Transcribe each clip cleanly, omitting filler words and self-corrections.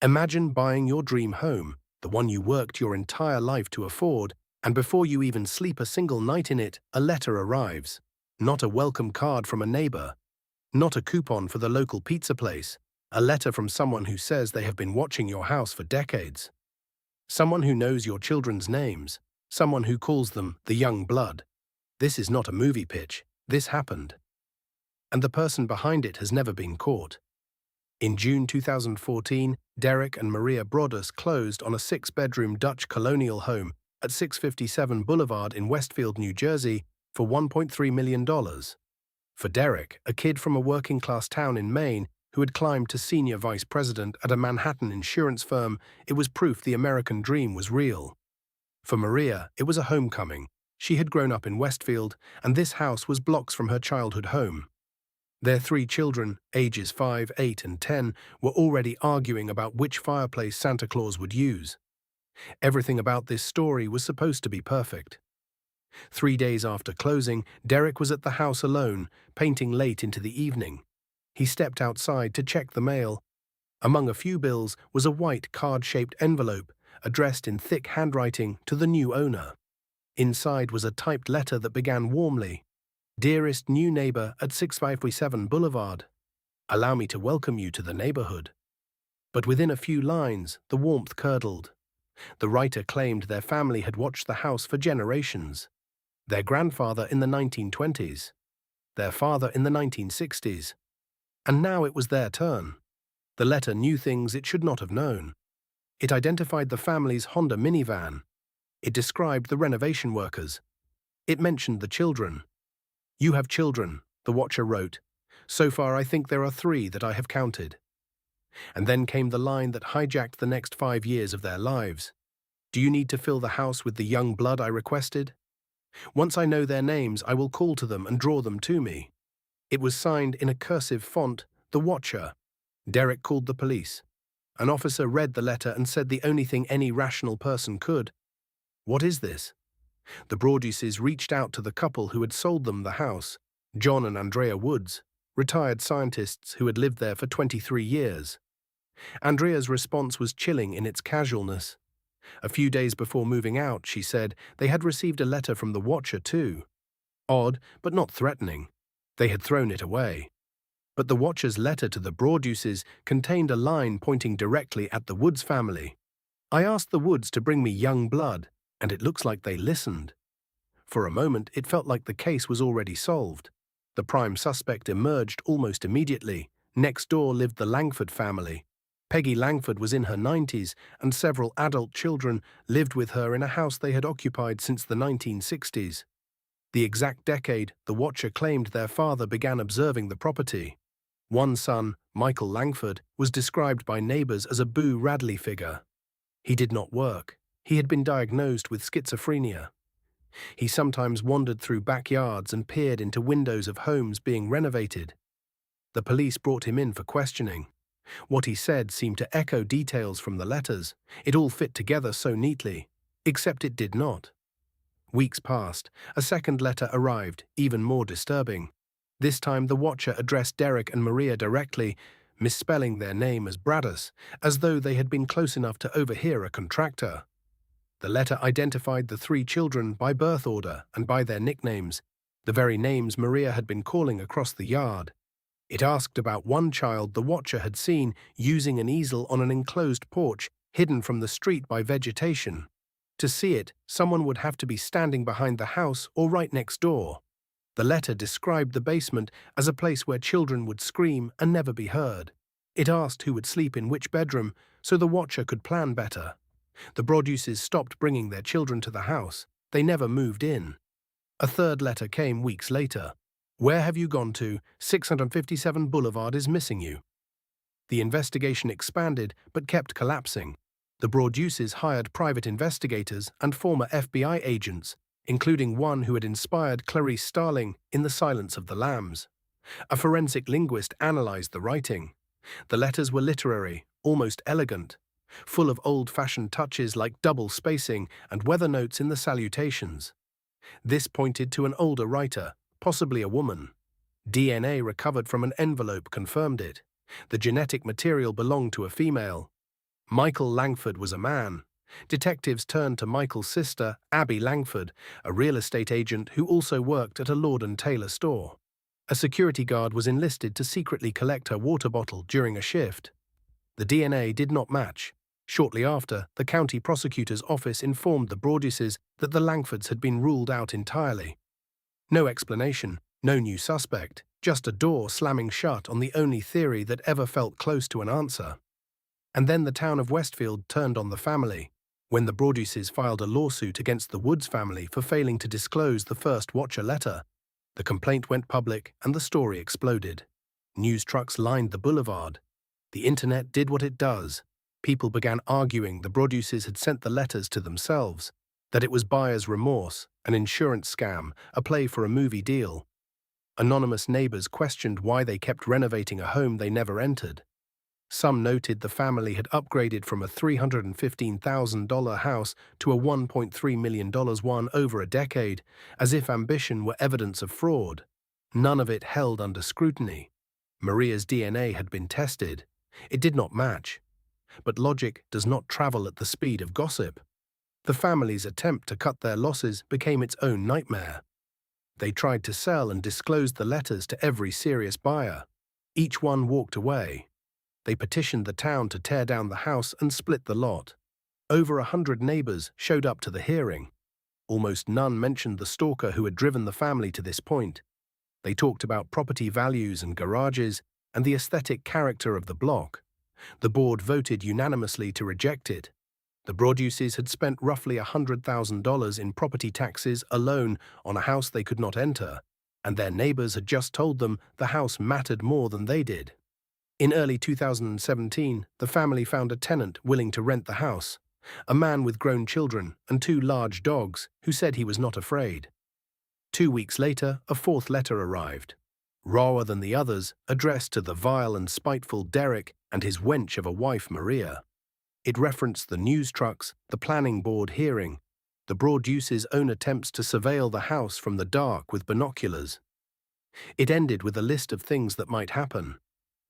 Imagine buying your dream home, the one you worked your entire life to afford, and before you even sleep a single night in it, a letter arrives. Not a welcome card from a neighbor, not a coupon for the local pizza place, a letter from someone who says they have been watching your house for decades. Someone who knows your children's names, someone who calls them the young blood. This is not a movie pitch, this happened. And the person behind it has never been caught. In June 2014, Derek and Maria Broaddus closed on a 6-bedroom Dutch colonial home at 657 Boulevard in Westfield, New Jersey, for $1.3 million. For Derek, a kid from a working-class town in Maine who had climbed to senior vice president at a Manhattan insurance firm, it was proof the American dream was real. For Maria, it was a homecoming. She had grown up in Westfield, and this house was blocks from her childhood home. Their 3 children, ages 5, 8, and 10, were already arguing about which fireplace Santa Claus would use. Everything about this story was supposed to be perfect. 3 days after closing, Derek was at the house alone, painting late into the evening. He stepped outside to check the mail. Among a few bills was a white card-shaped envelope, addressed in thick handwriting to the new owner. Inside was a typed letter that began warmly, "Dearest new neighbor at 657 Boulevard. Allow me to welcome you to the neighborhood." But within a few lines, the warmth curdled. The writer claimed their family had watched the house for generations. Their grandfather in the 1920s, their father in the 1960s. And now it was their turn. The letter knew things it should not have known. It identified the family's Honda minivan. It described the renovation workers. It mentioned the children. "You have children," the watcher wrote. "So far I think there are 3 that I have counted." And then came the line that hijacked the next 5 years of their lives. "Do you need to fill the house with the young blood I requested? Once I know their names, I will call to them and draw them to me." It was signed in a cursive font, "The Watcher." Derek called the police. An officer read the letter and said the only thing any rational person could. "What is this?" The Broadduses reached out to the couple who had sold them the house, John and Andrea Woods, retired scientists who had lived there for 23 years. Andrea's response was chilling in its casualness. A few days before moving out, she said, they had received a letter from the Watcher too. Odd, but not threatening. They had thrown it away. But the Watcher's letter to the Broadduses contained a line pointing directly at the Woods family. "I asked the Woods to bring me young blood, and it looks like they listened." For a moment, it felt like the case was already solved. The prime suspect emerged almost immediately. Next door lived the Langford family. Peggy Langford was in her 90s, and several adult children lived with her in a house they had occupied since the 1960s. The exact decade the Watcher claimed their father began observing the property. One son, Michael Langford, was described by neighbors as a Boo Radley figure. He did not work. He had been diagnosed with schizophrenia. He sometimes wandered through backyards and peered into windows of homes being renovated. The police brought him in for questioning. What he said seemed to echo details from the letters. It all fit together so neatly, except it did not. Weeks passed. A second letter arrived, even more disturbing. This time the Watcher addressed Derek and Maria directly, misspelling their name as Broaddus, as though they had been close enough to overhear a contractor. The letter identified the 3 children by birth order and by their nicknames, the very names Maria had been calling across the yard. It asked about one child the Watcher had seen using an easel on an enclosed porch hidden from the street by vegetation. To see it, someone would have to be standing behind the house or right next door. The letter described the basement as a place where children would scream and never be heard. It asked who would sleep in which bedroom so the Watcher could plan better. The Broadduses stopped bringing their children to the house. They never moved in. A third letter came weeks later. "Where have you gone to? 657 Boulevard is missing you." The investigation expanded but kept collapsing. The Broadduses hired private investigators and former FBI agents, including one who had inspired Clarice Starling in The Silence of the Lambs. A forensic linguist analyzed the writing. The letters were literary, almost elegant, full of old-fashioned touches like double spacing and weather notes in the salutations. This pointed to an older writer, possibly a woman. DNA recovered from an envelope confirmed it. The genetic material belonged to a female. Michael Langford was a man. Detectives turned to Michael's sister, Abby Langford, a real estate agent who also worked at a Lord & Taylor store. A security guard was enlisted to secretly collect her water bottle during a shift. The DNA did not match. Shortly after, the county prosecutor's office informed the Broadduses that the Langfords had been ruled out entirely. No explanation, no new suspect, just a door slamming shut on the only theory that ever felt close to an answer. And then the town of Westfield turned on the family, when the Broadduses filed a lawsuit against the Woods family for failing to disclose the first Watcher letter. The complaint went public and the story exploded. News trucks lined the boulevard. The internet did what it does. People began arguing the Broadduses had sent the letters to themselves, that it was buyer's remorse, an insurance scam, a play for a movie deal. Anonymous neighbors questioned why they kept renovating a home they never entered. Some noted the family had upgraded from a $315,000 house to a $1.3 million one over a decade, as if ambition were evidence of fraud. None of it held under scrutiny. Maria's DNA had been tested. It did not match. But logic does not travel at the speed of gossip. The family's attempt to cut their losses became its own nightmare. They tried to sell and disclosed the letters to every serious buyer. Each one walked away. They petitioned the town to tear down the house and split the lot. Over 100 neighbors showed up to the hearing. Almost none mentioned the stalker who had driven the family to this point. They talked about property values and garages and the aesthetic character of the block. The board voted unanimously to reject it. The Broadduses had spent roughly $100,000 in property taxes alone on a house they could not enter, and their neighbors had just told them the house mattered more than they did. In early 2017, the family found a tenant willing to rent the house, a man with grown children and 2 large dogs who said he was not afraid. 2 weeks later, a 4th letter arrived, rawer than the others, addressed to the vile and spiteful Derek and his wench of a wife, Maria. It referenced the news trucks, the planning board hearing, the Broadduses' own attempts to surveil the house from the dark with binoculars. It ended with a list of things that might happen.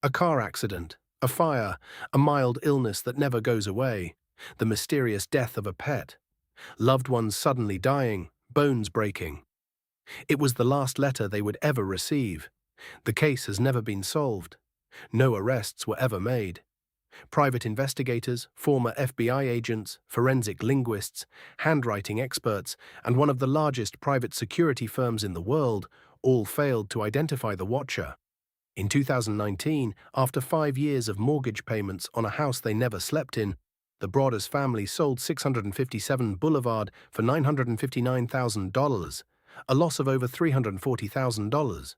A car accident, a fire, a mild illness that never goes away, the mysterious death of a pet, loved ones suddenly dying, bones breaking. It was the last letter they would ever receive. The case has never been solved. No arrests were ever made. Private investigators, former FBI agents, forensic linguists, handwriting experts, and one of the largest private security firms in the world all failed to identify the Watcher. In 2019, after 5 years of mortgage payments on a house they never slept in, the Broaddus family sold 657 Boulevard for $959,000, a loss of over $340,000.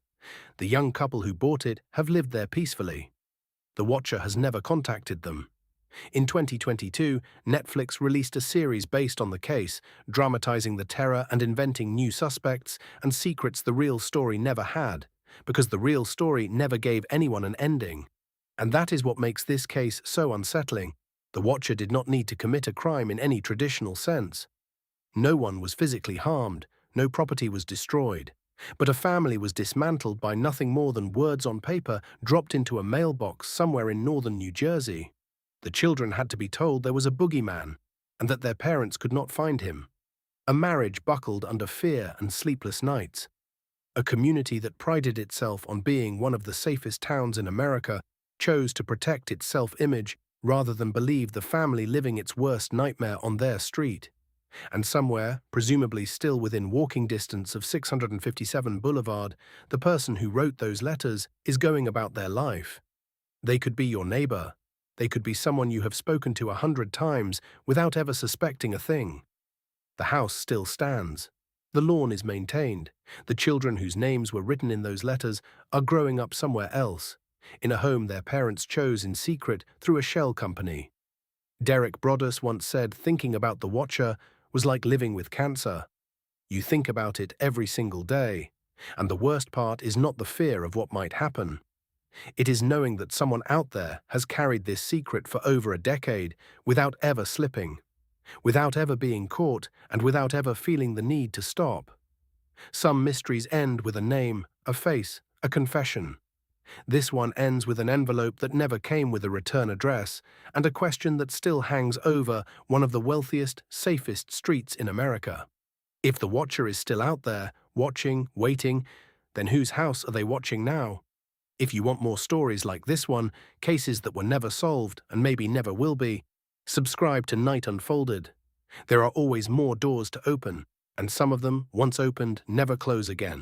The young couple who bought it have lived there peacefully. The Watcher has never contacted them. In 2022, Netflix released a series based on the case, dramatizing the terror and inventing new suspects and secrets the real story never had, because the real story never gave anyone an ending. And that is what makes this case so unsettling. The Watcher did not need to commit a crime in any traditional sense. No one was physically harmed, no property was destroyed, but a family was dismantled by nothing more than words on paper dropped into a mailbox somewhere in northern New Jersey. The children had to be told there was a boogeyman, and that their parents could not find him. A marriage buckled under fear and sleepless nights. A community that prided itself on being one of the safest towns in America chose to protect its self-image rather than believe the family living its worst nightmare on their street. And somewhere, presumably still within walking distance of 657 Boulevard, the person who wrote those letters is going about their life. They could be your neighbor. They could be someone you have spoken to 100 times without ever suspecting a thing. The house still stands. The lawn is maintained. The children whose names were written in those letters are growing up somewhere else, in a home their parents chose in secret through a shell company. Derek Broaddus once said thinking about the Watcher was like living with cancer. You think about it every single day, and the worst part is not the fear of what might happen. It is knowing that someone out there has carried this secret for over a decade without ever slipping, without ever being caught, and without ever feeling the need to stop. Some mysteries end with a name, a face, a confession. This one ends with an envelope that never came with a return address and a question that still hangs over one of the wealthiest, safest streets in America. If the watcher is still out there, watching, waiting, then whose house are they watching now? If you want more stories like this one, cases that were never solved and maybe never will be, subscribe to Night Unfolded. There are always more doors to open, and some of them, once opened, never close again.